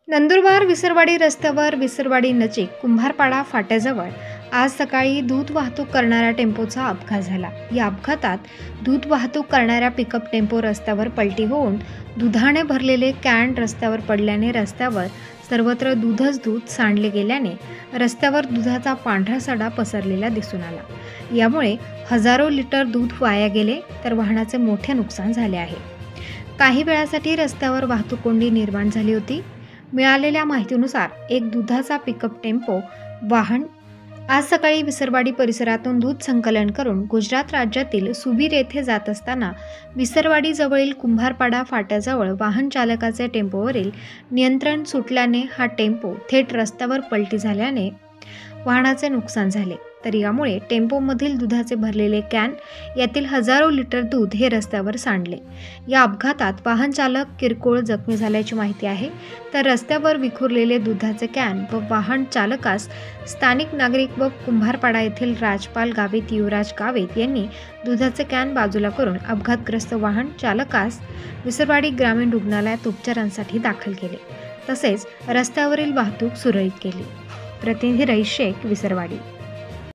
नंदुरबार विसरवाडी रस्त्यावर विसरवाडी नजीक कुंभारपाडा फाट्याजवळ आज सकाळी दूध वाहतूक करणाऱ्या टेम्पोचा अपघात झाला। या अपघातात दूध वाहतूक करणाऱ्या पिकअप टेम्पो रस्त्यावर पलटी होऊन दुधाने भरलेले कॅन रस्त्यावर पडल्याने रस्त्यावर सर्वत्र दूधच दूध सांडले गेल्याने रस्त्यावर दुधाचा पांढरा सडा पसरलेला दिसून आला। यामुळे हजारो लिटर दूध वाया गेले तर वाहनाचे मोठे नुकसान झाले आहे। काही वेळासाठी रस्त्यावर वाहतूक कोंडी निर्माण झाली होती। मिळालेल्या माहितीनुसार एक दुधाचा पिकअप टेम्पो वाहन आज सकाळी विसरवाडी परिसरातून दूध संकलन करून गुजरात राज्यातील सुबीर येथे जात असताना विसरवाडी जवळील कुंभारपाडा फाट्याजवळ वाहन चालकाचे टेम्पोवरील नियंत्रण सुटल्याने हा टेम्पो थेट रस्त्यावर पलटी झाल्याने वाहनाचे नुकसान झाले। तर यामुळे टेम्पोमधील दुधाचे भरलेले कॅन यातील हजारो लिटर दूध हे रस्त्यावर सांडले। या अपघातात वाहन चालक किरकोळ जखमी झाल्याची माहिती आहे। तर रस्त्यावर विखुरलेले दुधाचे कॅन व वाहन चालकास स्थानिक नागरिक व कुंभारपाडा येथील राजपाल गावित युवराज गावित यांनी दुधाचे कॅन बाजूला करून अपघातग्रस्त वाहन चालकास विसरवाडी ग्रामीण रुग्णालयात उपचारांसाठी दाखल केले, तसेच रस्त्यावरील वाहतूक सुरळीत केली। प्रतिनिधी रईस शेख, विसरवाडी।